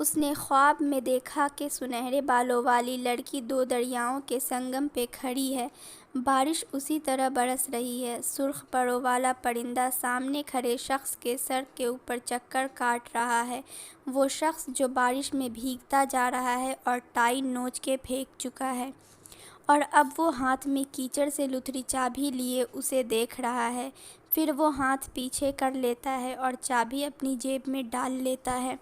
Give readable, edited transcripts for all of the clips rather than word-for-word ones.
اس نے خواب میں دیکھا کہ سنہرے بالوں والی لڑکی دو دریاؤں کے سنگم پہ کھڑی ہے۔ بارش اسی طرح برس رہی ہے۔ سرخ پروں والا پرندہ سامنے کھڑے شخص کے سر کے اوپر چکر کاٹ رہا ہے۔ وہ شخص جو بارش میں بھیگتا جا رہا ہے اور ٹائی نوچ کے پھینک چکا ہے، اور اب وہ ہاتھ میں کیچڑ سے لتھڑی چابی لیے اسے دیکھ رہا ہے۔ پھر وہ ہاتھ پیچھے کر لیتا ہے اور چابی اپنی جیب میں ڈال لیتا ہے۔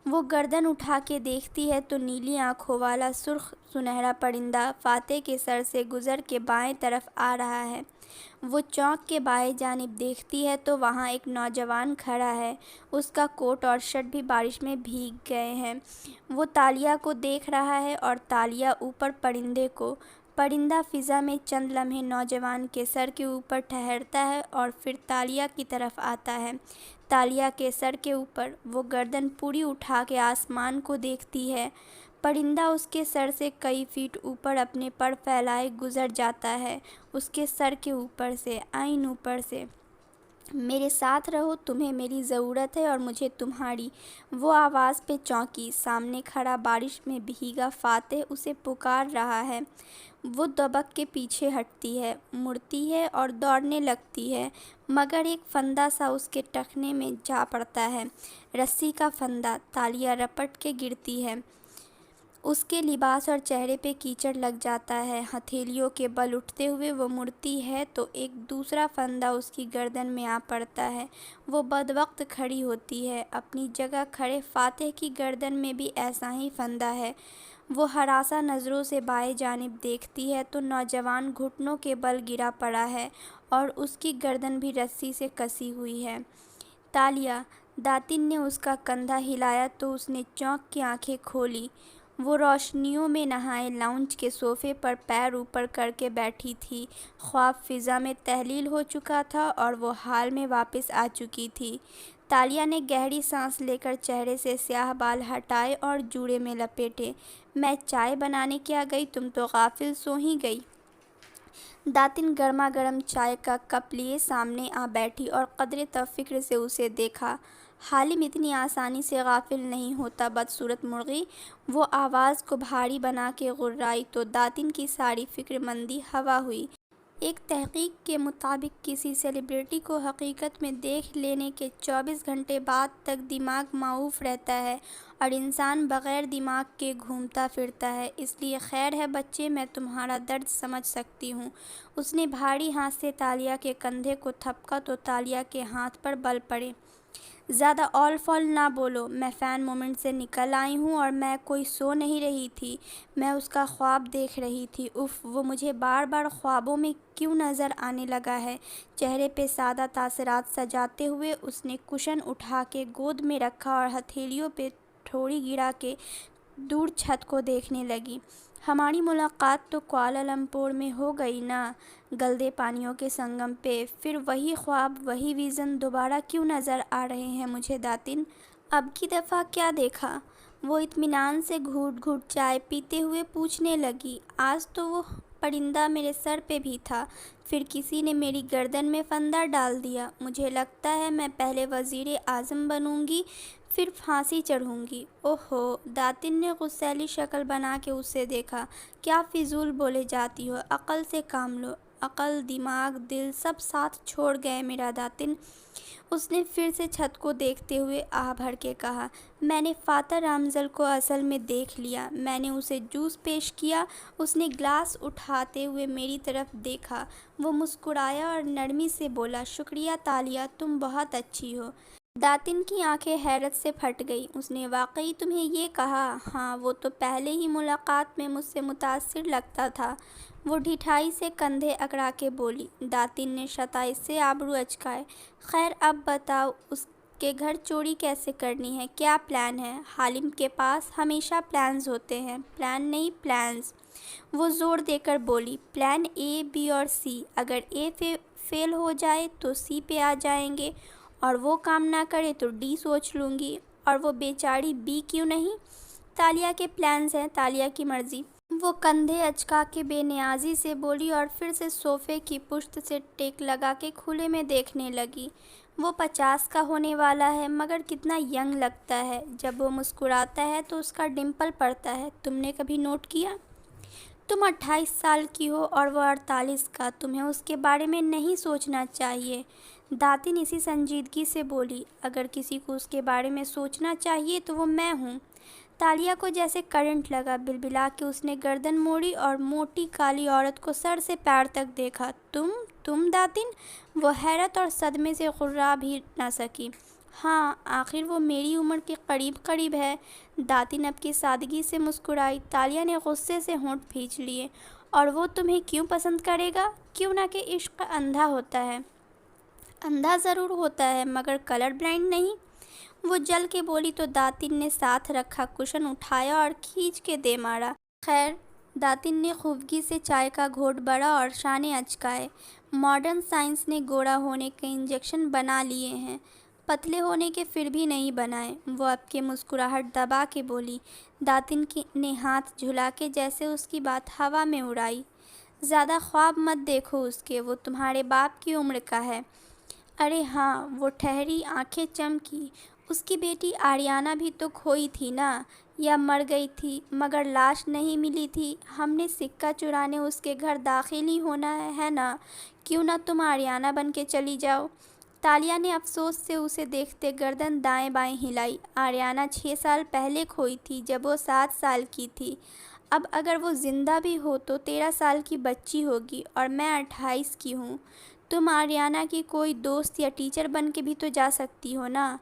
وہ گردن اٹھا کے دیکھتی ہے تو نیلی آنکھوں والا سرخ سنہرا پرندہ فاتح کے سر سے گزر کے بائیں طرف آ رہا ہے۔ وہ چونک کے بائیں جانب دیکھتی ہے تو وہاں ایک نوجوان کھڑا ہے۔ اس کا کوٹ اور شرٹ بھی بارش میں بھیگ گئے ہیں۔ وہ تالیہ کو دیکھ رہا ہے اور تالیہ اوپر پرندے کو۔ پرندہ فضا میں چند لمحے نوجوان کے سر کے اوپر ٹھہرتا ہے اور پھر تالیہ کی طرف آتا ہے۔ تالیہ کے سر کے اوپر وہ گردن پوری اٹھا کے آسمان کو دیکھتی ہے۔ پرندہ اس کے سر سے کئی فیٹ اوپر اپنے پر پھیلائے گزر جاتا ہے، اس کے سر کے اوپر سے، عین اوپر سے۔ میرے ساتھ رہو، تمہیں میری ضرورت ہے اور مجھے تمہاری۔ وہ آواز پہ چونکی۔ سامنے کھڑا بارش میں بھیگا فاتح اسے پکار رہا ہے۔ وہ دبک کے پیچھے ہٹتی ہے، مڑتی ہے اور دوڑنے لگتی ہے، مگر ایک پھندا سا اس کے ٹخنے میں جا پڑتا ہے، رسی کا پھندا۔ تالیہ رپٹ کے گرتی ہے، اس کے لباس اور چہرے پہ کیچڑ لگ جاتا ہے۔ ہتھیلیوں کے بل اٹھتے ہوئے وہ مڑتی ہے تو ایک دوسرا پھندا اس کی گردن میں آ پڑتا ہے۔ وہ بدوقت کھڑی ہوتی ہے۔ اپنی جگہ کھڑے فاتح کی گردن میں بھی ایسا ہی پھندا ہے۔ وہ ہراساں نظروں سے بائیں جانب دیکھتی ہے تو نوجوان گھٹنوں کے بل گرا پڑا ہے اور اس کی گردن بھی رسی سے کسی ہوئی ہے۔ تالیہ! داتن نے اس کا کندھا ہلایا تو اس نے چونک کے آنکھیں کھولیں۔ وہ روشنیوں میں نہائے لاؤنج کے صوفے پر پیر اوپر کر کے بیٹھی تھی۔ خواب فضا میں تحلیل ہو چکا تھا اور وہ حال میں واپس آ چکی تھی۔ تالیہ نے گہری سانس لے کر چہرے سے سیاہ بال ہٹائے اور جوڑے میں لپیٹے۔ میں چائے بنانے کیا گئی، تم تو غافل سو ہی گئی۔ داتن گرما گرم چائے کا کپ لیے سامنے آ بیٹھی اور قدرے فکر سے اسے دیکھا۔ حالم اتنی آسانی سے غافل نہیں ہوتا بدصورت مرغی۔ وہ آواز کو بھاری بنا کے غرائی تو داتن کی ساری فکر مندی ہوا ہوئی۔ ایک تحقیق کے مطابق کسی سیلیبریٹی کو حقیقت میں دیکھ لینے کے 24 گھنٹے بعد تک دماغ معاف رہتا ہے اور انسان بغیر دماغ کے گھومتا پھرتا ہے۔ اس لیے خیر ہے بچے، میں تمہارا درد سمجھ سکتی ہوں۔ اس نے بھاری ہاتھ سے تالیہ کے کندھے کو تھپکا تو تالیہ کے ہاتھ پر بل پڑے۔ زیادہ اول فول نہ بولو، میں فین مومنٹ سے نکل آئی ہوں اور میں کوئی سو نہیں رہی تھی، میں اس کا خواب دیکھ رہی تھی۔ اف، وہ مجھے بار بار خوابوں میں کیوں نظر آنے لگا ہے؟ چہرے پہ سادہ تاثرات سجاتے ہوئے اس نے کشن اٹھا کے گود میں رکھا اور ہتھیلیوں پہ ٹھوڑی گرا کے دور چھت کو دیکھنے لگی۔ ہماری ملاقات تو کوالالمپور میں ہو گئی نا، گلدے پانیوں کے سنگم پہ، پھر وہی خواب، وہی ویژن دوبارہ کیوں نظر آ رہے ہیں مجھے داتن؟ اب کی دفعہ کیا دیکھا؟ وہ اطمینان سے گھونٹ گھونٹ چائے پیتے ہوئے پوچھنے لگی۔ آج تو وہ پرندہ میرے سر پہ بھی تھا، پھر کسی نے میری گردن میں پھندا ڈال دیا۔ مجھے لگتا ہے میں پہلے وزیر اعظم بنوں گی، پھر پھانسی چڑھوں گی۔ اوہو! داتن نے غصیلی شکل بنا کے اسے دیکھا۔ کیا فضول بولے جاتی ہو، عقل سے کام لو۔ عقل، دماغ، دل سب ساتھ چھوڑ گئے میرا داتن۔ اس نے پھر سے چھت کو دیکھتے ہوئے آہ بھر کے کہا۔ میں نے فاتح رامزل کو اصل میں دیکھ لیا۔ میں نے اسے جوس پیش کیا۔ اس نے گلاس اٹھاتے ہوئے میری طرف دیکھا۔ وہ مسکرایا اور نرمی سے بولا، شکریہ تالیہ، تم بہت اچھی ہو۔ داتن کی آنکھیں حیرت سے پھٹ گئیں۔ اس نے واقعی تمہیں یہ کہا؟ ہاں، وہ تو پہلے ہی ملاقات میں مجھ سے متاثر لگتا تھا۔ وہ ڈھٹائی سے کندھے اکڑا کے بولی۔ داتن نے شتائش سے آبرو اچکائے۔ خیر اب بتاؤ، اس کے گھر چوری کیسے کرنی ہے؟ کیا پلان ہے؟ حالم کے پاس ہمیشہ پلانز ہوتے ہیں، پلان نہیں پلانز۔ وہ زور دے کر بولی۔ پلان اے، بی اور سی۔ اگر اے فیل ہو جائے تو سی پہ آ جائیں گے، اور وہ کام نہ کرے تو ڈی سوچ لوں گی، اور وہ بیچاری بی کیوں نہیں؟ تالیہ کے پلانز ہیں، تالیہ کی مرضی۔ وہ کندھے اچکا کے بے نیازی سے بولی اور پھر سے صوفے کی پشت سے ٹیک لگا کے کھلے میں دیکھنے لگی۔ وہ 50 کا ہونے والا ہے مگر کتنا ینگ لگتا ہے۔ جب وہ مسکراتا ہے تو اس کا ڈمپل پڑتا ہے۔ تم نے کبھی نوٹ کیا؟ تم 28 سال کی ہو اور وہ 48 کا۔ تمہیں اس کے بارے میں نہیں سوچنا چاہیے۔ داتن اسی سنجیدگی سے بولی۔ اگر کسی کو اس کے بارے میں سوچنا چاہیے تو وہ میں ہوں۔ تالیہ کو جیسے کرنٹ لگا۔ بلبلا کے اس نے گردن موڑی اور موٹی کالی عورت کو سر سے پیر تک دیکھا۔ تم داتن؟ وہ حیرت اور صدمے سے غرا بھی نہ سکی۔ ہاں، آخر وہ میری عمر کے قریب ہے۔ داتن اب کی سادگی سے مسکرائی۔ تالیہ نے غصے سے ہونٹ کھینچ لیے۔ اور وہ تمہیں کیوں پسند کرے گا؟ کیوں نہ کہ عشق اندھا ہوتا ہے۔ اندھا ضرور ہوتا ہے مگر کلر بلائنڈ نہیں۔ وہ جل کے بولی تو داتن نے ساتھ رکھا کشن اٹھایا اور کھینچ کے دے مارا۔ خیر، داتن نے خفگی سے چائے کا گھونٹ بھرا اور شانے اچکائے۔ ماڈرن سائنس نے گوڑا ہونے کے انجیکشن بنا لیے ہیں، پتلے ہونے کے پھر بھی نہیں بنائے۔ وہ اب کے مسکراہٹ دبا کے بولی۔ داتن نے ہاتھ جھلا کے جیسے اس کی بات ہوا میں اڑائی۔ زیادہ خواب مت دیکھو اس کے، وہ تمہارے باپ کی عمر کا ہے۔ ارے ہاں، وہ ٹھہری، آنکھیں چمکی۔ اس کی بیٹی آریانہ بھی تو کھوئی تھی نا، یا مر گئی تھی مگر لاش نہیں ملی تھی۔ ہم نے سکہ چرانے اس کے گھر داخل ہی ہونا ہے نا، کیوں نہ تم آریانہ بن کے چلی جاؤ؟ تالیہ نے افسوس سے اسے دیکھتے گردن دائیں بائیں ہلائی۔ آریانہ 6 سال پہلے کھوئی تھی جب وہ 7 سال کی تھی۔ اب اگر وہ زندہ بھی ہو تو 13 سال کی بچی ہوگی اور میں 28 کی ہوں۔ تم آریانہ کی کوئی دوست یا ٹیچر بن کے بھی تو جا سکتی ہو نا۔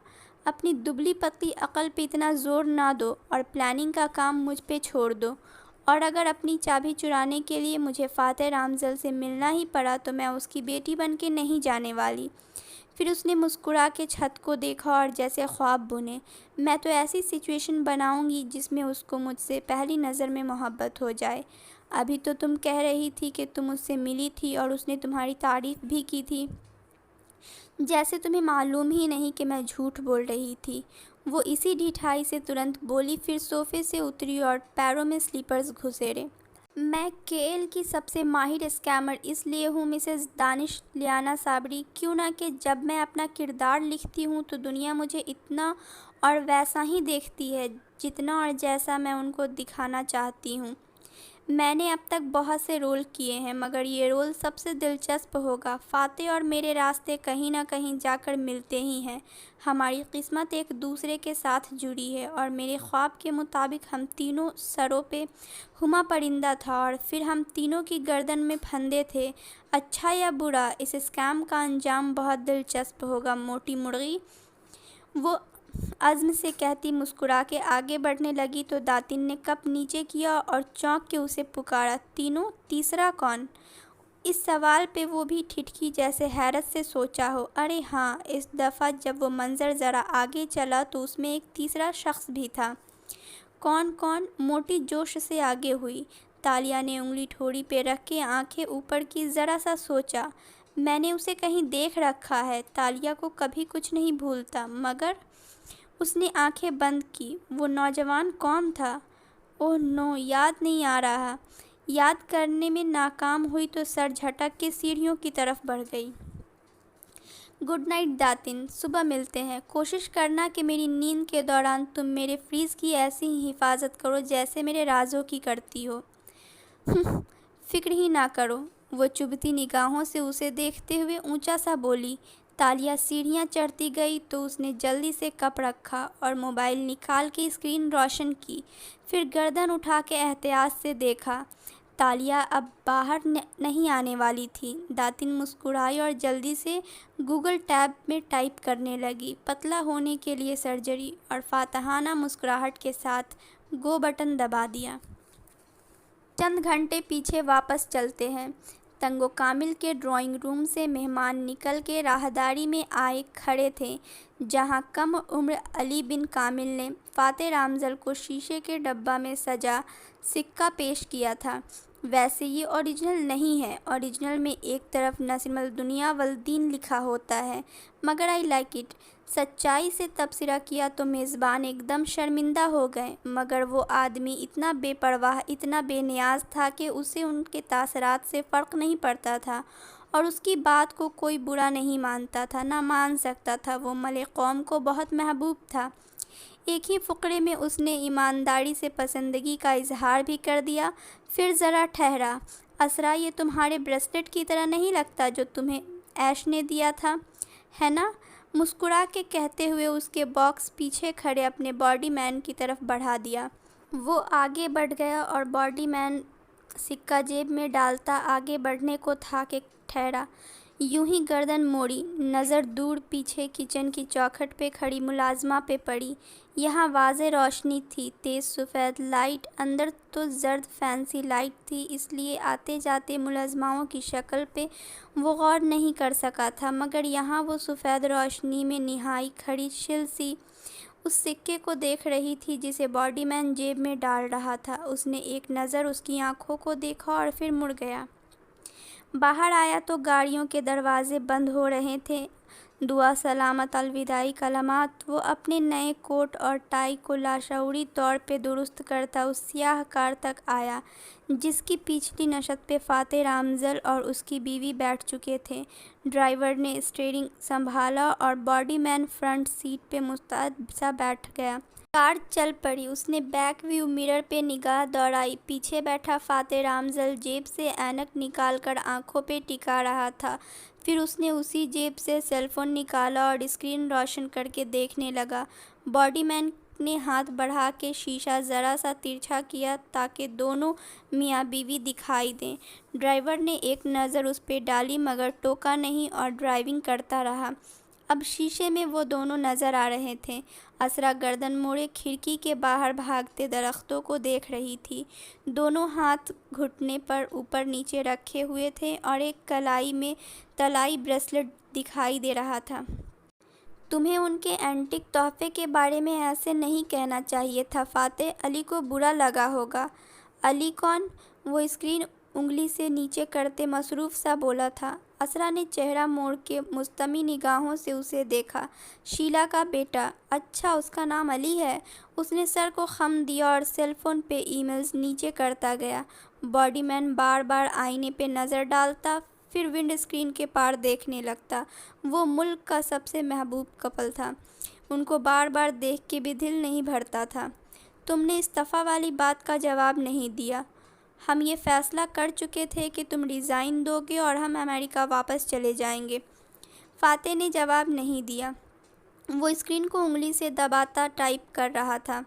اپنی دبلی پتلی عقل پہ اتنا زور نہ دو اور پلاننگ کا کام مجھ پہ چھوڑ دو۔ اور اگر اپنی چابی چرانے کے لیے مجھے فاتح رامزل سے ملنا ہی پڑا تو میں اس کی بیٹی بن کے نہیں جانے والی۔ پھر اس نے مسکرا کے چھت کو دیکھا اور جیسے خواب بنے۔ میں تو ایسی سچویشن بناؤں گی جس میں اس کو مجھ سے پہلی نظر میں محبت ہو جائے۔ ابھی تو تم کہہ رہی تھی کہ تم اس سے ملی تھی اور اس نے تمہاری تعریف بھی کی تھی، جیسے تمہیں معلوم ہی نہیں کہ میں جھوٹ بول رہی تھی۔ وہ اسی ڈھٹائی سے ترنت بولی، پھر صوفے سے اتری اور پیروں میں سلیپرز گھسیڑے۔ میں کے ایل کی سب سے ماہر اسکیمر اس لیے ہوں مسز دانش لیانا صابری، کیوں نہ کہ جب میں اپنا کردار لکھتی ہوں تو دنیا مجھے اتنا اور ویسا ہی دیکھتی ہے جتنا اور جیسا میں ان کو دکھانا چاہتی ہوں۔ میں نے اب تک بہت سے رول کیے ہیں مگر یہ رول سب سے دلچسپ ہوگا۔ فاتح اور میرے راستے کہیں نہ کہیں جا کر ملتے ہی ہیں۔ ہماری قسمت ایک دوسرے کے ساتھ جڑی ہے اور میرے خواب کے مطابق ہم تینوں سروں پہ ہما پرندہ تھا اور پھر ہم تینوں کی گردن میں پھندے تھے۔ اچھا یا برا، اس اسکیم کا انجام بہت دلچسپ ہوگا موٹی مرغی۔ وہ عزم سے کہتی مسکرا کے آگے بڑھنے لگی تو داتن نے کپ نیچے کیا اور چونک کے اسے پکارا، تینوں؟ تیسرا کون؟ اس سوال پہ وہ بھی ٹھٹکی جیسے حیرت سے سوچا ہو۔ ارے ہاں، اس دفعہ جب وہ منظر ذرا آگے چلا تو اس میں ایک تیسرا شخص بھی تھا۔ کون؟ موٹی جوش سے آگے ہوئی۔ تالیہ نے انگلی ٹھوڑی پہ رکھ کے آنکھیں اوپر کی، ذرا سا سوچا۔ میں نے اسے کہیں دیکھ رکھا ہے۔ تالیہ کو کبھی کچھ نہیں بھولتا مگر اس نے آنکھیں بند کی۔ وہ نوجوان کون تھا؟ اوہ نو، یاد نہیں آ رہا۔ یاد کرنے میں ناکام ہوئی تو سر جھٹک کے سیڑھیوں کی طرف بڑھ گئی۔ گڈ نائٹ داتن، صبح ملتے ہیں۔ کوشش کرنا کہ میری نیند کے دوران تم میرے فریج کی ایسی ہی حفاظت کرو جیسے میرے رازوں کی کرتی ہو۔ فکر ہی نہ کرو، وہ چبھتی نگاہوں سے اسے دیکھتے ہوئے اونچا سا بولی۔ تالیہ سیڑھیاں چڑھتی گئی تو اس نے جلدی سے کپ رکھا اور موبائل نکال کے اسکرین روشن کی، پھر گردن اٹھا کے احتیاط سے دیکھا۔ تالیہ اب باہر نہیں آنے والی تھی۔ داتن مسکرائی اور جلدی سے گوگل ٹیب میں ٹائپ کرنے لگی، پتلا ہونے کے لیے سرجری، اور فاتحانہ مسکراہٹ کے ساتھ گو بٹن دبا دیا۔ چند گھنٹے پیچھے واپس چلتے ہیں۔ تنگ و کامل کے ڈرائنگ روم سے مہمان نکل کے راہداری میں آئے کھڑے تھے جہاں کم عمر علی بن کامل نے فاتح رامزل کو شیشے کے ڈبہ میں سجا سکہ پیش کیا تھا۔ ویسے یہ اوریجنل نہیں ہے، اوریجنل میں ایک طرف نسیم الدنیا والدین لکھا ہوتا ہے، مگر آئی لائک اٹ۔ سچائی سے تبصرہ کیا تو میزبان ایک دم شرمندہ ہو گئے، مگر وہ آدمی اتنا بے پرواہ، اتنا بے نیاز تھا کہ اسے ان کے تاثرات سے فرق نہیں پڑتا تھا اور اس کی بات کو کوئی برا نہیں مانتا تھا، نہ مان سکتا تھا۔ وہ ملک قوم کو بہت محبوب تھا۔ ایک ہی فقرے میں اس نے ایمانداری سے پسندگی کا اظہار بھی کر دیا۔ پھر ذرا ٹھہرا، اسرا، یہ تمہارے بریسلیٹ کی طرح نہیں لگتا جو تمہیں ایش نے دیا تھا، ہے نا؟ مسکرا کے کہتے ہوئے اس کے باکس پیچھے کھڑے اپنے باڈی مین کی طرف بڑھا دیا۔ وہ آگے بڑھ گیا اور باڈی مین سکہ جیب میں ڈالتا آگے بڑھنے کو تھا کہ ٹھہرا۔ یوں ہی گردن موڑی، نظر دور پیچھے کچن کی چوکھٹ پہ کھڑی ملازمہ پہ پڑی۔ یہاں واضح روشنی تھی، تیز سفید لائٹ، اندر تو زرد فینسی لائٹ تھی، اس لیے آتے جاتے ملازماؤں کی شکل پہ وہ غور نہیں کر سکا تھا، مگر یہاں وہ سفید روشنی میں نہائی کھڑی شل سی اس سکے کو دیکھ رہی تھی جسے باڈی مین جیب میں ڈال رہا تھا۔ اس نے ایک نظر اس کی آنکھوں کو دیکھا اور پھر مڑ گیا۔ باہر آیا تو گاڑیوں کے دروازے بند ہو رہے تھے۔ دعا سلامت الوداعی کلمات۔ وہ اپنے نئے کوٹ اور ٹائی کو لاشعوری طور پہ درست کرتا اس سیاہ کار تک آیا جس کی پچھلی نشست پہ فاتح رامزل اور اس کی بیوی بیٹھ چکے تھے۔ ڈرائیور نے اسٹیئرنگ سنبھالا اور باڈی مین فرنٹ سیٹ پہ مستعد سا بیٹھ گیا۔ کار چل پڑی۔ اس نے بیک ویو مرر پہ نگاہ دوڑائی۔ پیچھے بیٹھا فاتح رامزل جیب سے اینک نکال کر آنکھوں پہ ٹکا رہا تھا۔ پھر اس نے اسی جیب سے سیل فون نکالا اور اسکرین روشن کر کے دیکھنے لگا۔ باڈی مین نے ہاتھ بڑھا کے شیشہ ذرا سا ترچھا کیا تاکہ دونوں میاں بیوی دکھائی دیں۔ ڈرائیور نے ایک نظر اس پہ ڈالی مگر ٹوکا نہیں اور ڈرائیونگ کرتا رہا۔ اب شیشے میں وہ دونوں نظر آ رہے تھے۔ اسرا گردن موڑے کھڑکی کے باہر بھاگتے درختوں کو دیکھ رہی تھی۔ دونوں ہاتھ گھٹنے پر اوپر نیچے رکھے ہوئے تھے اور ایک کلائی میں طلائی بریسلیٹ دکھائی دے رہا تھا۔ تمہیں ان کے اینٹک تحفے کے بارے میں ایسے نہیں کہنا چاہیے تھا فاتح، علی کو برا لگا ہوگا۔ علی کون؟ وہ اسکرین انگلی سے نیچے کرتے مصروف سا بولا تھا۔ اسرا نے چہرہ موڑ کے مستمی نگاہوں سے اسے دیکھا۔ شیلا کا بیٹا؟ اچھا، اس کا نام علی ہے۔ اس نے سر کو خم دیا اور سیل فون پہ ای میلز نیچے کرتا گیا۔ باڈی مین بار بار آئینے پہ نظر ڈالتا، پھر ونڈ اسکرین کے پار دیکھنے لگتا۔ وہ ملک کا سب سے محبوب کپل تھا، ان کو بار بار دیکھ کے بھی دل نہیں بھرتا تھا۔ تم نے استعفیٰ والی بات کا جواب نہیں دیا۔ ہم یہ فیصلہ کر چکے تھے کہ تم ریزائن دو گے اور ہم امریکہ واپس چلے جائیں گے۔ فاتح نے جواب نہیں دیا۔ وہ اسکرین کو انگلی سے دباتا ٹائپ کر رہا تھا۔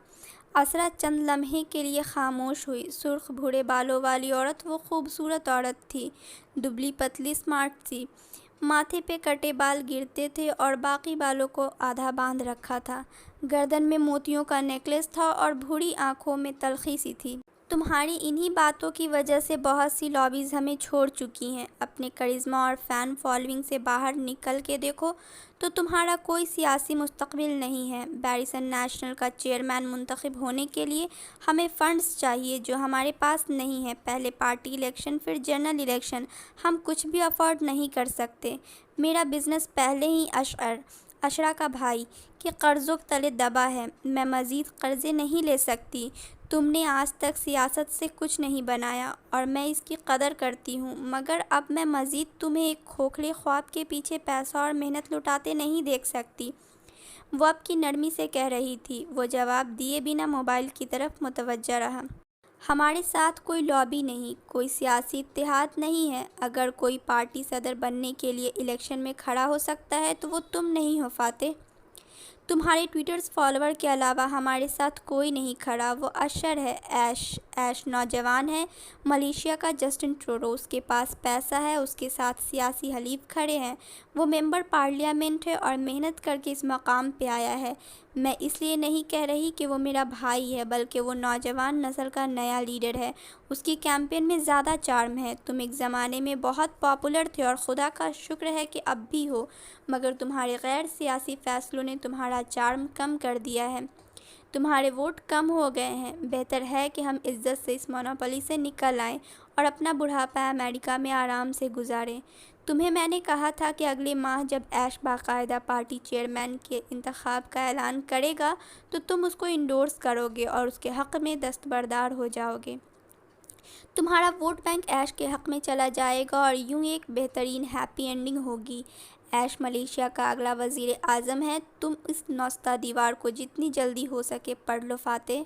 اسرا چند لمحے کے لیے خاموش ہوئی۔ سرخ بھورے بالوں والی عورت، وہ خوبصورت عورت تھی، دبلی پتلی اسمارٹ سی۔ ماتھے پہ کٹے بال گرتے تھے اور باقی بالوں کو آدھا باندھ رکھا تھا۔ گردن میں موتیوں کا نیکلس تھا اور بھوری آنکھوں میں تلخی سی تھی۔ تمہاری انہی باتوں کی وجہ سے بہت سی لابیز ہمیں چھوڑ چکی ہیں۔ اپنے کرشمہ اور فین فالوئنگ سے باہر نکل کے دیکھو تو تمہارا کوئی سیاسی مستقبل نہیں ہے۔ بیریسن نیشنل کا چیئرمین منتخب ہونے کے لیے ہمیں فنڈز چاہیے جو ہمارے پاس نہیں ہیں۔ پہلے پارٹی الیکشن، پھر جنرل الیکشن۔ ہم کچھ بھی افورڈ نہیں کر سکتے۔ میرا بزنس پہلے ہی اشرا کا بھائی کے قرضوں تلے دبا ہے، میں مزید قرضے نہیں لے سکتی۔ تم نے آج تک سیاست سے کچھ نہیں بنایا اور میں اس کی قدر کرتی ہوں، مگر اب میں مزید تمہیں ایک کھوکھلے خواب کے پیچھے پیسہ اور محنت لٹاتے نہیں دیکھ سکتی۔ وہ اب کی نرمی سے کہہ رہی تھی۔ وہ جواب دیے بنا موبائل کی طرف متوجہ رہا۔ ہمارے ساتھ کوئی لابی نہیں، کوئی سیاسی اتحاد نہیں ہے۔ اگر کوئی پارٹی صدر بننے کے لیے الیکشن میں کھڑا ہو سکتا ہے تو وہ تم نہیں ہو فاتح۔ تمہارے ٹویٹرز فالوور کے علاوہ ہمارے ساتھ کوئی نہیں کھڑا۔ وہ اشر ہے، ایش نوجوان ہے، ملیشیا کا جسٹن ٹروڈو، اس کے پاس پیسہ ہے، اس کے ساتھ سیاسی حلیف کھڑے ہیں، وہ ممبر پارلیمنٹ ہے اور محنت کر کے اس مقام پہ آیا ہے۔ میں اس لیے نہیں کہہ رہی کہ وہ میرا بھائی ہے، بلکہ وہ نوجوان نسل کا نیا لیڈر ہے۔ اس کی کیمپین میں زیادہ چارم ہے۔ تم ایک زمانے میں بہت پاپولر تھے اور خدا کا شکر ہے کہ اب بھی ہو، مگر تمہارے غیر سیاسی فیصلوں نے تمہارا چارم کم کر دیا ہے۔ تمہارے ووٹ کم ہو گئے ہیں۔ بہتر ہے کہ ہم عزت سے اس مونوپولی سے نکل آئیں اور اپنا بڑھاپا امریکہ میں آرام سے گزاریں۔ تمہیں میں نے کہا تھا کہ اگلے ماہ جب ایش باقاعدہ پارٹی چیئرمین کے انتخاب کا اعلان کرے گا تو تم اس کو انڈورس کرو گے اور اس کے حق میں دستبردار ہو جاؤ گے۔ تمہارا ووٹ بینک ایش کے حق میں چلا جائے گا اور یوں ایک بہترین ہیپی اینڈنگ ہوگی۔ ایش ملیشیا کا اگلا وزیر اعظم ہے۔ تم اس نوستہ دیوار کو جتنی جلدی ہو سکے پڑھ لو فاتح،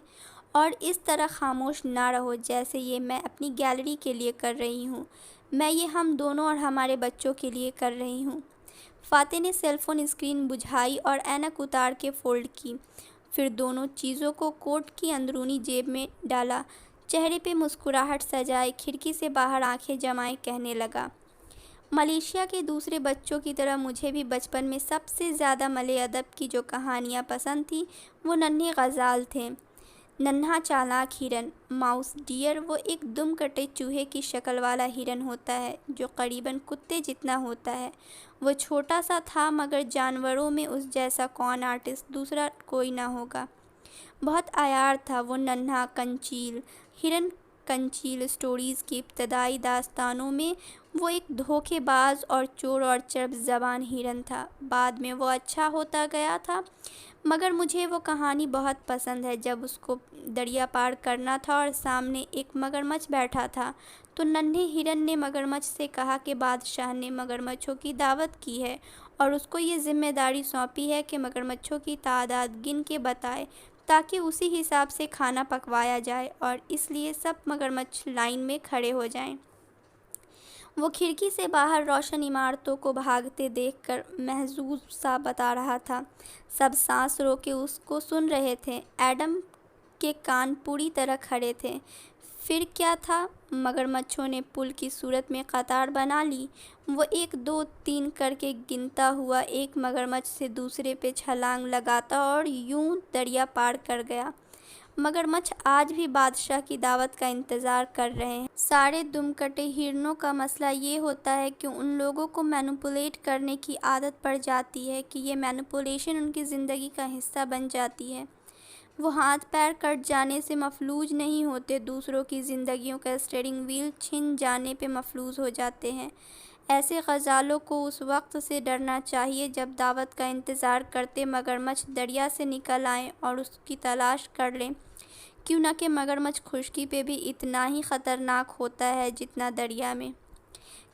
اور اس طرح خاموش نہ رہو جیسے یہ میں اپنی گیلری کے لیے کر رہی ہوں۔ میں یہ ہم دونوں اور ہمارے بچوں کے لیے کر رہی ہوں۔ فاتح نے سیل فون اسکرین بجھائی اور اینک اتار کے فولڈ کی، پھر دونوں چیزوں کو کوٹ کی اندرونی جیب میں ڈالا، چہرے پہ مسکراہٹ سجائے، کھڑکی سے باہر آنکھیں جمائے کہنے لگا، ملیشیا کے دوسرے بچوں کی طرح مجھے بھی بچپن میں سب سے زیادہ ملے ادب کی جو کہانیاں پسند تھیں وہ ننھے غزال تھے۔ ننھا چالاک ہرن، ماؤس ڈیئر، وہ ایک دم کٹے چوہے کی شکل والا ہرن ہوتا ہے جو قریباً کتے جتنا ہوتا ہے۔ وہ چھوٹا سا تھا مگر جانوروں میں اس جیسا کون آرٹسٹ دوسرا کوئی نہ ہوگا۔ بہت عیار تھا وہ ننھا کنچیل ہرن۔ کنچیل اسٹوریز کی ابتدائی داستانوں میں وہ ایک دھوکے باز اور چور اور چرب زبان ہرن تھا۔ بعد میں وہ اچھا ہوتا گیا تھا، مگر مجھے وہ کہانی بہت پسند ہے جب اس کو دریا پار کرنا تھا اور سامنے ایک مگرمچھ بیٹھا تھا تو ننھے ہرن نے مگرمچھ سے کہا کہ بادشاہ نے مگرمچھوں کی دعوت کی ہے اور اس کو یہ ذمہ داری سونپی ہے کہ مگرمچھوں کی تعداد گن کے بتائے تاکہ اسی حساب سے کھانا پکوایا جائے، اور اس لیے سب مگرمچھ لائن میں کھڑے ہو جائیں۔ وہ کھڑکی سے باہر روشن عمارتوں کو بھاگتے دیکھ کر محظوظ سا بتا رہا تھا۔ سب سانس روکے اس کو سن رہے تھے۔ ایڈم کے کان پوری طرح کھڑے تھے۔ پھر کیا تھا؟ مگرمچھوں نے پل کی صورت میں قطار بنا لی۔ وہ 1 2 3 کر کے گنتا ہوا ایک مگرمچھ سے دوسرے پہ چھلانگ لگاتا اور یوں دریا پار کر گیا۔ مگرمچھ آج بھی بادشاہ کی دعوت کا انتظار کر رہے ہیں۔ سارے دم کٹے ہرنوں کا مسئلہ یہ ہوتا ہے کہ ان لوگوں کو مینپولیٹ کرنے کی عادت پڑ جاتی ہے کہ یہ مینپولیشن ان کی زندگی کا حصہ بن جاتی ہے۔ وہ ہاتھ پیر کٹ جانے سے مفلوج نہیں ہوتے، دوسروں کی زندگیوں کا اسٹیئرنگ وہیل چھن جانے پہ مفلوج ہو جاتے ہیں۔ ایسے غزالوں کو اس وقت سے ڈرنا چاہیے جب دعوت کا انتظار کرتے مگرمچھ دریا سے نکل آئیں اور اس کی تلاش کر لیں، کیوں نہ کہ مگرمچھ خشکی پہ بھی اتنا ہی خطرناک ہوتا ہے جتنا دریا میں۔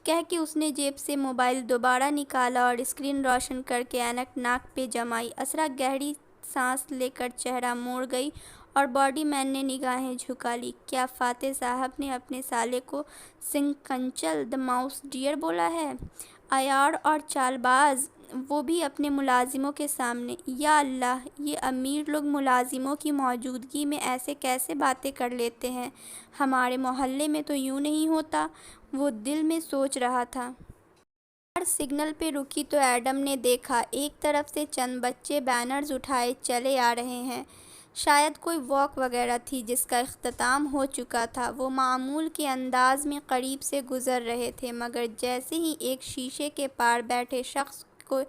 کہہ کے اس نے جیب سے موبائل دوبارہ نکالا اور اسکرین روشن کر کے اینک ناک پہ جمائی۔ اسرا گہری سانس لے کر چہرہ موڑ گئی اور باڈی مین نے نگاہیں جھکا لی۔ کیا فاتح صاحب نے اپنے سالے کو سنکنچل دی ماؤس ڈیئر بولا ہے؟ عیار اور چال باز، وہ بھی اپنے ملازموں کے سامنے! یا اللہ، یہ امیر لوگ ملازموں کی موجودگی میں ایسے کیسے باتیں کر لیتے ہیں؟ ہمارے محلے میں تو یوں نہیں ہوتا، وہ دل میں سوچ رہا تھا۔ کار سگنل پہ رکی تو ایڈم نے دیکھا ایک طرف سے چند بچے بینرز اٹھائے چلے آ رہے ہیں۔ شاید کوئی واک وغیرہ تھی جس کا اختتام ہو چکا تھا۔ وہ معمول کے انداز میں قریب سے گزر رہے تھے مگر جیسے ہی ایک شیشے کے پار بیٹھے شخص کو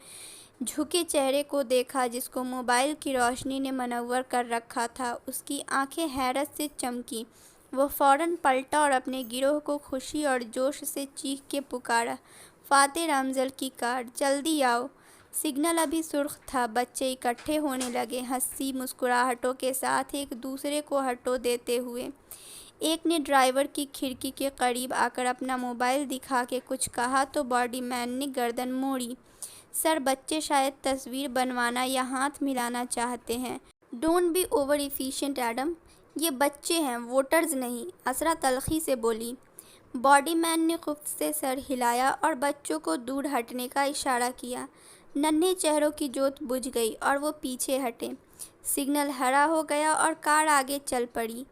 جھکے چہرے کو دیکھا جس کو موبائل کی روشنی نے منور کر رکھا تھا، اس کی آنکھیں حیرت سے چمکیں۔ وہ فوراً پلٹا اور اپنے گروہ کو خوشی اور جوش سے چیخ کے پکارا، فاتح رمزل کی کار! جلدی آؤ! سگنل ابھی سرخ تھا۔ بچے اکٹھے ہونے لگے، ہنسی مسکراہٹوں کے ساتھ ایک دوسرے کو ہٹو دیتے ہوئے۔ ایک نے ڈرائیور کی کھڑکی کے قریب آ کر اپنا موبائل دکھا کے کچھ کہا تو باڈی مین نے گردن موڑی۔ سر، بچے شاید تصویر بنوانا یا ہاتھ ملانا چاہتے ہیں۔ Don't be over efficient Adam, یہ بچے ہیں، ووٹرز نہیں، اسرا تلخی سے بولی۔ باڈی مین نے خفت سے سر ہلایا اور بچوں کو دور ہٹنے کا اشارہ کیا۔ ننھے چہروں کی جوت بجھ گئی اور وہ پیچھے ہٹے۔ سگنل ہرا ہو گیا اور کار آگے چل پڑی۔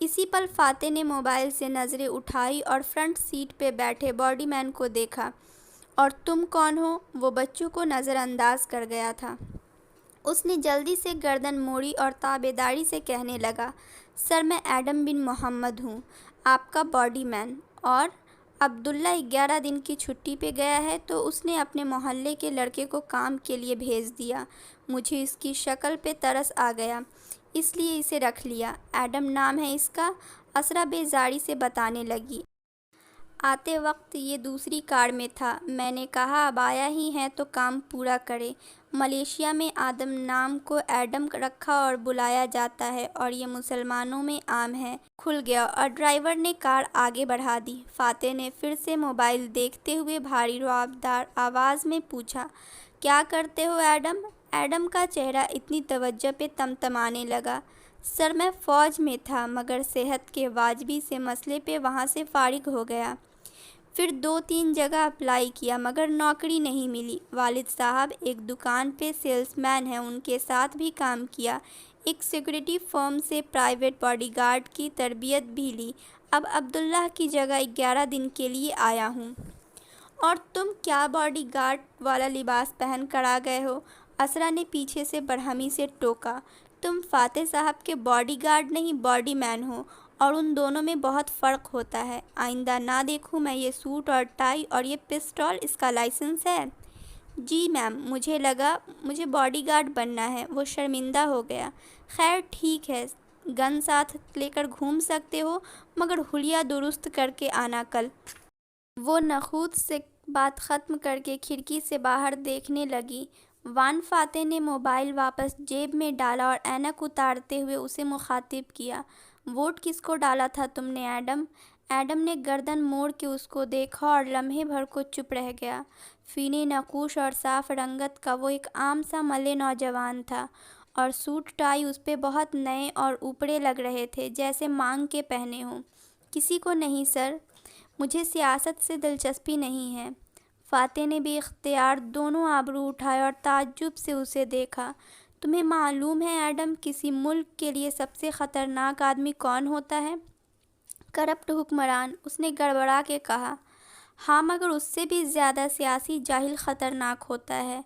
اسی پل فاتح نے موبائل سے نظریں اٹھائی اور فرنٹ سیٹ پہ بیٹھے باڈی مین کو دیکھا۔ اور تم کون ہو؟ وہ بچوں کو نظر انداز کر گیا تھا۔ اس نے جلدی سے گردن موڑی اور تابعداری سے کہنے لگا، سر میں ایڈم بن محمد ہوں، آپ کا باڈی مین۔ اور عبداللہ 11 دن کی چھٹی پہ گیا ہے تو اس نے اپنے محلے کے لڑکے کو کام کے لیے بھیج دیا۔ مجھے اس کی شکل پہ ترس آ گیا، اس لیے اسے رکھ لیا۔ ایڈم نام ہے اس کا، اسرا بیزاری سے بتانے لگی۔ آتے وقت یہ دوسری کار میں تھا، میں نے کہا اب آیا ہی ہے تو کام پورا کرے۔ ملیشیا میں آدم نام کو ایڈم رکھا اور بلایا جاتا ہے اور یہ مسلمانوں میں عام ہے۔ کھل گیا اور ڈرائیور نے کار آگے بڑھا دی۔ فاتح نے پھر سے موبائل دیکھتے ہوئے بھاری رعبدار آواز میں پوچھا، کیا کرتے ہو ایڈم؟ ایڈم کا چہرہ اتنی توجہ پہ تمتمانے لگا، سر میں فوج میں تھا مگر صحت کے واجبی سے مسئلے پہ وہاں سے فارغ ہو گیا۔ پھر 2-3 جگہ اپلائی کیا مگر نوکری نہیں ملی۔ والد صاحب ایک دکان پہ سیلز مین ہیں، ان کے ساتھ بھی کام کیا۔ ایک سیکورٹی فرم سے پرائیویٹ باڈی گارڈ کی تربیت بھی لی۔ اب عبداللہ کی جگہ 11 دن کے لیے آیا ہوں۔ اور تم کیا باڈی گارڈ والا لباس پہن کر آ گئے ہو؟ اسرا نے پیچھے سے برہمی سے ٹوکا۔ تم فاتح صاحب کے باڈی گارڈ نہیں باڈی مین ہو اور ان دونوں میں بہت فرق ہوتا ہے۔ آئندہ نہ دیکھوں میں یہ سوٹ اور ٹائی اور یہ پسٹول، اس کا لائسنس ہے؟ جی میم، مجھے لگا مجھے باڈی گارڈ بننا ہے۔ وہ شرمندہ ہو گیا۔ خیر ٹھیک ہے، گن ساتھ لے کر گھوم سکتے ہو مگر حلیہ درست کر کے آنا کل۔ وہ نخوت سے بات ختم کر کے کھڑکی سے باہر دیکھنے لگی۔ وان فاتح نے موبائل واپس جیب میں ڈالا اور اینک اتارتے ہوئے اسے مخاطب کیا، ووٹ کس کو ڈالا تھا تم نے ایڈم؟ ایڈم نے گردن موڑ کے اس کو دیکھا اور لمحے بھر کو چپ رہ گیا۔ فینے نقوش اور صاف رنگت کا وہ ایک عام سا ملے نوجوان تھا اور سوٹ ٹائی اس پہ بہت نئے اور اوپڑے لگ رہے تھے، جیسے مانگ کے پہنے ہوں۔ کسی کو نہیں سر، مجھے سیاست سے دلچسپی نہیں ہے۔ فاتح نے بے اختیار دونوں آبرو اٹھائے اور تعجب سے اسے دیکھا۔ تمہیں معلوم ہے ایڈم، کسی ملک کے لیے سب سے خطرناک آدمی کون ہوتا ہے؟ کرپٹ حکمران، اس نے گڑبڑا کے کہا۔ ہاں مگر اس سے بھی زیادہ سیاسی جاہل خطرناک ہوتا ہے،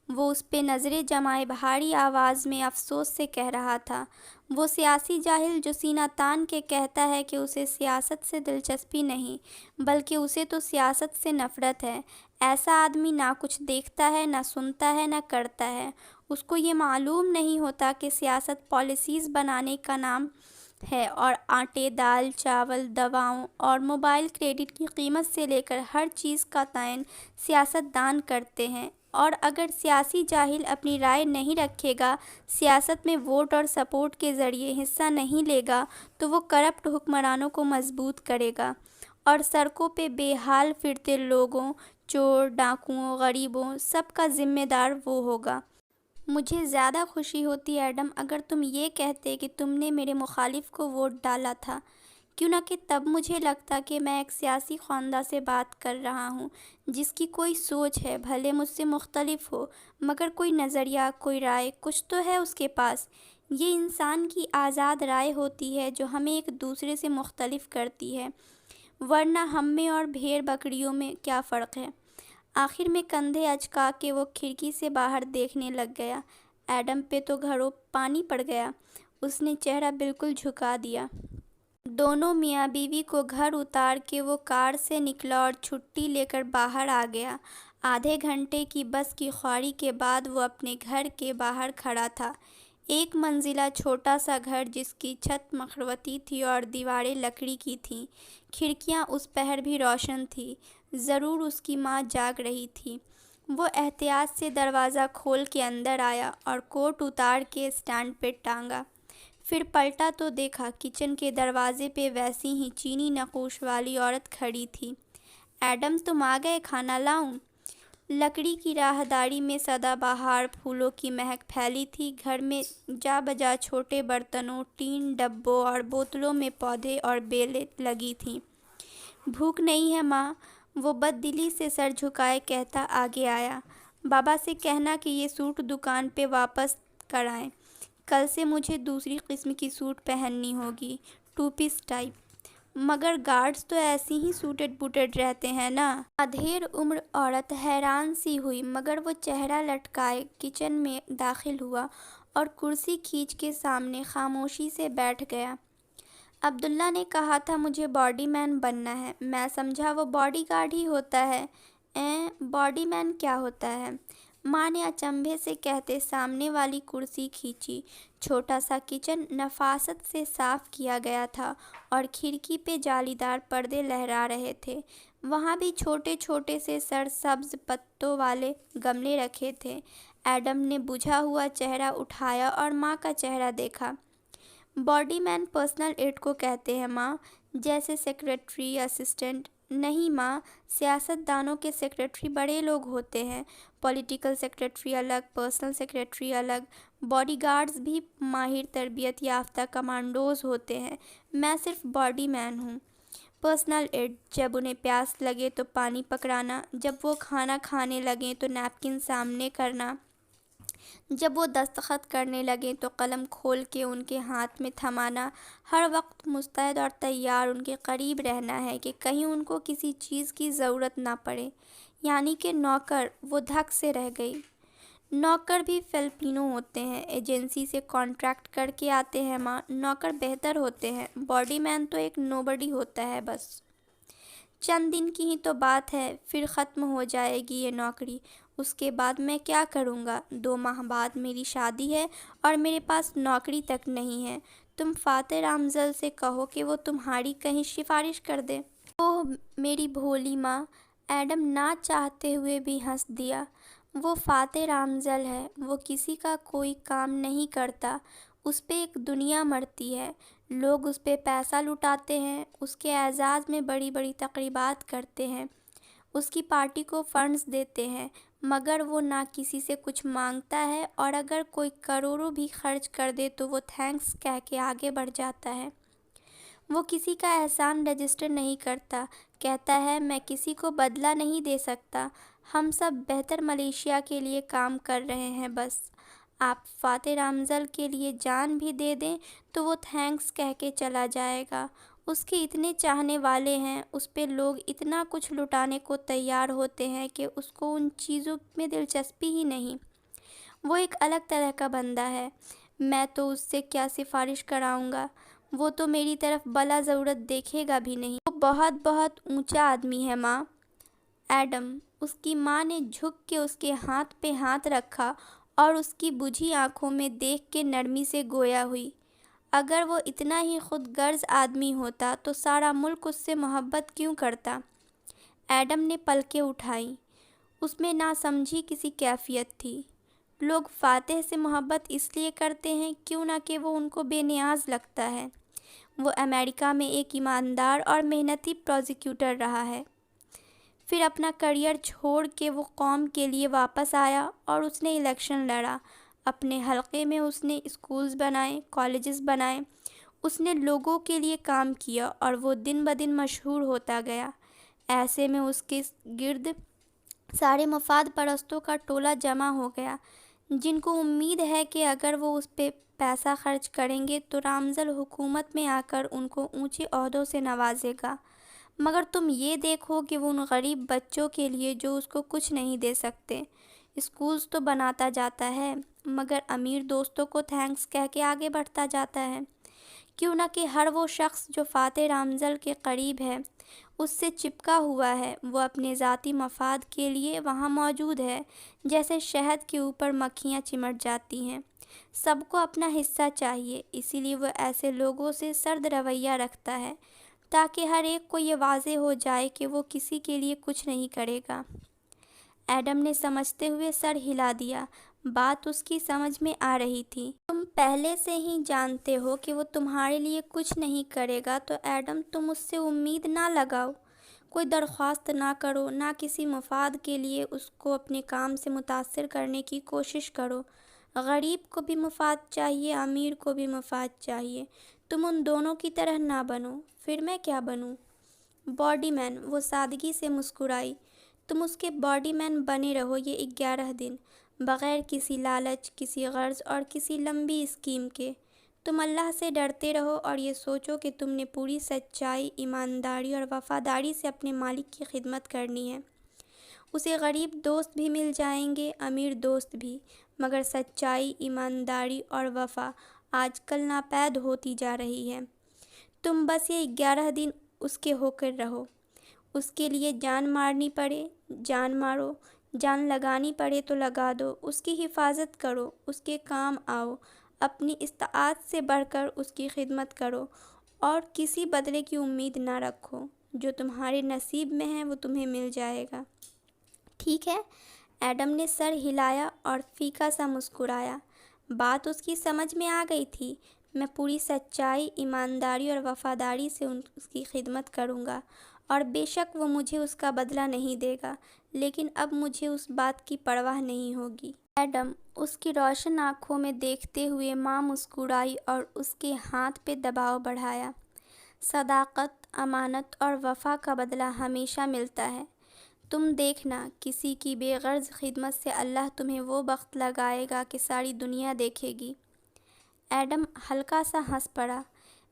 وہ اس پہ نظریں جمائے بھاری آواز میں افسوس سے کہہ رہا تھا۔ وہ سیاسی جاہل جو سینہ تان کے کہتا ہے کہ اسے سیاست سے دلچسپی نہیں بلکہ اسے تو سیاست سے نفرت ہے۔ ایسا آدمی نہ کچھ دیکھتا ہے، نہ سنتا ہے، نہ کرتا ہے۔ اس کو یہ معلوم نہیں ہوتا کہ سیاست پالیسیز بنانے کا نام ہے اور آٹے، دال، چاول، دواؤں اور موبائل کریڈٹ کی قیمت سے لے کر ہر چیز کا تعین سیاست دان کرتے ہیں۔ اور اگر سیاسی جاہل اپنی رائے نہیں رکھے گا، سیاست میں ووٹ اور سپورٹ کے ذریعے حصہ نہیں لے گا تو وہ کرپٹ حکمرانوں کو مضبوط کرے گا اور سڑکوں پہ بے حال پھرتے لوگوں، چور، ڈاکوؤں، غریبوں، سب کا ذمہ دار وہ ہوگا۔ مجھے زیادہ خوشی ہوتی ایڈم اگر تم یہ کہتے کہ تم نے میرے مخالف کو ووٹ ڈالا تھا، کیوں نہ کہ تب مجھے لگتا کہ میں ایک سیاسی خواندہ سے بات کر رہا ہوں جس کی کوئی سوچ ہے، بھلے مجھ سے مختلف ہو مگر کوئی نظریہ، کوئی رائے، کچھ تو ہے اس کے پاس۔ یہ انسان کی آزاد رائے ہوتی ہے جو ہمیں ایک دوسرے سے مختلف کرتی ہے، ورنہ ہم میں اور بھیڑ بکریوں میں کیا فرق ہے؟ آخر میں کندھے اچکا کے وہ کھڑکی سے باہر دیکھنے لگ گیا۔ ایڈم پہ تو گھروں پانی پڑ گیا۔ اس نے چہرہ بالکل جھکا دیا۔ دونوں میاں بیوی کو گھر اتار کے وہ کار سے نکلا اور چھٹی لے کر باہر آ گیا۔ آدھے گھنٹے کی بس کی خواری کے بعد وہ اپنے گھر کے باہر کھڑا تھا۔ ایک منزلہ چھوٹا سا گھر جس کی چھت مکڑوتی تھی اور دیواریں لکڑی کی تھیں، کھڑکیاں اس پہر بھی روشن تھیں۔ ضرور اس کی ماں جاگ رہی تھی۔ وہ احتیاط سے دروازہ کھول کے اندر آیا اور کوٹ اتار کے اسٹینڈ پہ ٹانگا۔ پھر پلٹا تو دیکھا کچن کے دروازے پہ ویسی ہی چینی نقوش والی عورت کھڑی تھی۔ ایڈم تم آ گئے، کھانا لاؤں؟ لکڑی کی راہداری میں سدا بہار پھولوں کی مہک پھیلی تھی۔ گھر میں جا بجا چھوٹے برتنوں، ٹین ڈبوں اور بوتلوں میں پودے اور بیلیں لگی تھیں۔ بھوک نہیں ہے ماں؟ وہ بد دلی سے سر جھکائے کہتا آگے آیا۔ بابا سے کہنا کہ یہ سوٹ دکان پہ واپس کرائیں، کل سے مجھے دوسری قسم کی سوٹ پہننی ہوگی، 2 پیس ٹائپ۔ مگر گارڈز تو ایسی ہی سوٹڈ بوٹڈ رہتے ہیں نا؟ ادھیڑ عمر عورت حیران سی ہوئی مگر وہ چہرہ لٹکائے کچن میں داخل ہوا اور کرسی کھینچ کے سامنے خاموشی سے بیٹھ گیا۔ عبداللہ نے کہا تھا مجھے باڈی مین بننا ہے، میں سمجھا وہ باڈی گارڈ ہی ہوتا ہے۔ باڈی مین کیا ہوتا ہے؟ ماں نے اچنبھے سے کہتے سامنے والی کرسی کھینچی۔ چھوٹا سا کچن نفاست سے صاف کیا گیا تھا اور کھڑکی پہ جالی دار پردے لہرا رہے تھے۔ وہاں بھی چھوٹے چھوٹے سے سرسبز پتوں والے گملے رکھے تھے۔ ایڈم نے بجھا ہوا چہرہ اٹھایا اور ماں کا چہرہ دیکھا۔ باڈی مین پرسنل ایڈ کو کہتے ہیں ماں، جیسے سیکریٹری یا اسسٹنٹ؟ نہیں ماں، سیاست دانوں کے سیکریٹری بڑے لوگ ہوتے ہیں، پولیٹیکل سیکریٹری الگ، پرسنل سیکریٹری الگ، باڈی گارڈز بھی ماہر تربیت یافتہ کمانڈوز ہوتے ہیں، میں صرف باڈی مین ہوں۔ پرسنل ایڈ، جب انہیں پیاس لگے تو پانی پکڑانا، جب وہ کھانا کھانے لگیں تو نیپکن سامنے کرنا، جب وہ دستخط کرنے لگیں تو قلم کھول کے ان کے ہاتھ میں تھمانا، ہر وقت مستعد اور تیار ان کے قریب رہنا ہے کہ کہیں ان کو کسی چیز کی ضرورت نہ پڑے۔ یعنی کہ نوکر، وہ دھک سے رہ گئی۔ نوکر بھی فلپینو ہوتے ہیں، ایجنسی سے کانٹریکٹ کر کے آتے ہیں ماں، نوکر بہتر ہوتے ہیں، باڈی مین تو ایک نوبڈی ہوتا ہے بس۔ چند دن کی ہی تو بات ہے، پھر ختم ہو جائے گی یہ نوکری، اس کے بعد میں کیا کروں گا؟ 2 ماہ بعد میری شادی ہے اور میرے پاس نوکری تک نہیں ہے، تم فاتح رامزل سے کہو کہ وہ تمہاری کہیں سفارش کر دے۔ اوہ میری بھولی ماں، ایڈم نہ چاہتے ہوئے بھی ہنس دیا۔ وہ فاتح رامزل ہے، وہ کسی کا کوئی کام نہیں کرتا، اس پہ ایک دنیا مرتی ہے، لوگ اس پہ پیسہ لٹاتے ہیں، اس کے اعزاز میں بڑی بڑی تقریبات کرتے ہیں، اس کی پارٹی کو فنڈز دیتے ہیں، مگر وہ نہ کسی سے کچھ مانگتا ہے، اور اگر کوئی کروڑوں بھی خرچ کر دے تو وہ تھینکس کہہ کے آگے بڑھ جاتا ہے۔ وہ کسی کا احسان رجسٹر نہیں کرتا، کہتا ہے میں کسی کو بدلہ نہیں دے سکتا، ہم سب بہتر ملیشیا کے لیے کام کر رہے ہیں بس۔ آپ فاتح رامزل کے لیے جان بھی دے دیں تو وہ تھینکس کہہ کے چلا جائے گا، اس کے اتنے چاہنے والے ہیں، اس پہ لوگ اتنا کچھ لٹانے کو تیار ہوتے ہیں کہ اس کو ان چیزوں میں دلچسپی ہی نہیں۔ وہ ایک الگ طرح کا بندہ ہے، میں تو اس سے کیا سفارش کراؤں گا، وہ تو میری طرف بلا ضرورت دیکھے گا بھی نہیں۔ وہ بہت بہت اونچا آدمی ہے ماں۔ ایڈم، اس کی ماں نے جھک کے اس کے ہاتھ پہ ہاتھ رکھا اور اس کی بجھی آنکھوں میں دیکھ کے نرمی سے گویا ہوئی، اگر وہ اتنا ہی خود غرض آدمی ہوتا تو سارا ملک اس سے محبت کیوں کرتا؟ ایڈم نے پلکیں اٹھائیں، اس میں ناسمجھی کسی کیفیت تھی۔ لوگ فاتح سے محبت اس لیے کرتے ہیں کیوں نہ کہ وہ ان کو بے نیاز لگتا ہے۔ وہ امریکہ میں ایک ایماندار اور محنتی پروزیکیوٹر رہا ہے، پھر اپنا کیریئر چھوڑ کے وہ قوم کے لیے واپس آیا اور اس نے الیکشن لڑا، اپنے حلقے میں اس نے اسکولز بنائے، کالجز بنائے، اس نے لوگوں کے لیے کام کیا اور وہ دن بدن مشہور ہوتا گیا۔ ایسے میں اس کے گرد سارے مفاد پرستوں کا ٹولہ جمع ہو گیا، جن کو امید ہے کہ اگر وہ اس پہ پیسہ خرچ کریں گے تو رامزل حکومت میں آ کر ان کو اونچے عہدوں سے نوازے گا۔ مگر تم یہ دیکھو کہ وہ ان غریب بچوں کے لیے جو اس کو کچھ نہیں دے سکتے، اسکولز تو بناتا جاتا ہے، مگر امیر دوستوں کو تھینکس کہہ کے آگے بڑھتا جاتا ہے۔ کیوں نہ کہ ہر وہ شخص جو فاتح رامزل کے قریب ہے، اس سے چپکا ہوا ہے، وہ اپنے ذاتی مفاد کے لیے وہاں موجود ہے، جیسے شہد کے اوپر مکھیاں چمٹ جاتی ہیں۔ سب کو اپنا حصہ چاہیے، اسی لیے وہ ایسے لوگوں سے سرد رویہ رکھتا ہے، تاکہ ہر ایک کو یہ واضح ہو جائے کہ وہ کسی کے لیے کچھ نہیں کرے گا۔ ایڈم نے سمجھتے ہوئے سر ہلا دیا، بات اس کی سمجھ میں آ رہی تھی۔ تم پہلے سے ہی جانتے ہو کہ وہ تمہارے لیے کچھ نہیں کرے گا تو ایڈم تم اس سے امید نہ لگاؤ، کوئی درخواست نہ کرو، نہ کسی مفاد کے لیے اس کو اپنے کام سے متاثر کرنے کی کوشش کرو۔ غریب کو بھی مفاد چاہیے، امیر کو بھی مفاد چاہیے، تم ان دونوں کی طرح نہ بنو۔ پھر میں کیا بنوں؟ باڈی مین، وہ سادگی سے مسکرائی۔ تم اس کے باڈی مین بنے رہو یہ 11 دن، بغیر کسی لالچ، کسی غرض اور کسی لمبی اسکیم کے۔ تم اللہ سے ڈرتے رہو اور یہ سوچو کہ تم نے پوری سچائی، ایمانداری اور وفاداری سے اپنے مالک کی خدمت کرنی ہے۔ اسے غریب دوست بھی مل جائیں گے، امیر دوست بھی، مگر سچائی، ایمانداری اور وفا آج کل ناپید ہوتی جا رہی ہے۔ تم بس یہ 11 دن اس کے ہو کر رہو، اس کے لیے جان مارنی پڑے جان مارو، جان لگانی پڑے تو لگا دو، اس کی حفاظت کرو، اس کے کام آؤ، اپنی استطاعت سے بڑھ کر اس کی خدمت کرو اور کسی بدلے کی امید نہ رکھو، جو تمہارے نصیب میں ہے وہ تمہیں مل جائے گا۔ ٹھیک ہے؟ ایڈم نے سر ہلایا اور پھیکا سا مسکرایا۔ بات اس کی سمجھ میں آ گئی تھی۔ میں پوری سچائی، ایمانداری اور وفاداری سے اس کی خدمت کروں گا، اور بے شک وہ مجھے اس کا بدلہ نہیں دے گا، لیکن اب مجھے اس بات کی پرواہ نہیں ہوگی۔ ایڈم اس کی روشن آنکھوں میں دیکھتے ہوئے ماں مسکرائی اور اس کے ہاتھ پہ دباؤ بڑھایا۔ صداقت، امانت اور وفا کا بدلہ ہمیشہ ملتا ہے۔ تم دیکھنا، کسی کی بے غرض خدمت سے اللہ تمہیں وہ بخت لگائے گا کہ ساری دنیا دیکھے گی۔ ایڈم ہلکا سا ہنس پڑا۔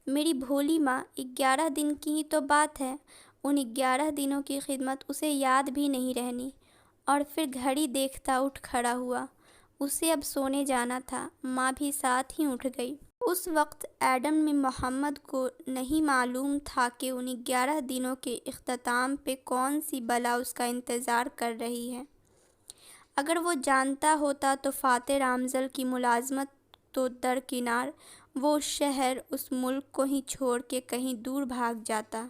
میری بھولی ماں، 11 دن کی ہی تو بات ہے۔ ان 11 دنوں کی خدمت اسے یاد بھی نہیں رہنی۔ اور پھر گھڑی دیکھتا اٹھ کھڑا ہوا۔ اسے اب سونے جانا تھا۔ ماں بھی ساتھ ہی اٹھ گئی۔ اس وقت ایڈم میں محمد کو نہیں معلوم تھا کہ ان 11 دنوں کے اختتام پہ کون سی بلا اس کا انتظار کر رہی ہے۔ اگر وہ جانتا ہوتا تو فاتح رامزل کی ملازمت تو درکنار، وہ اس شہر، اس ملک کو ہی چھوڑ کے کہیں دور بھاگ جاتا۔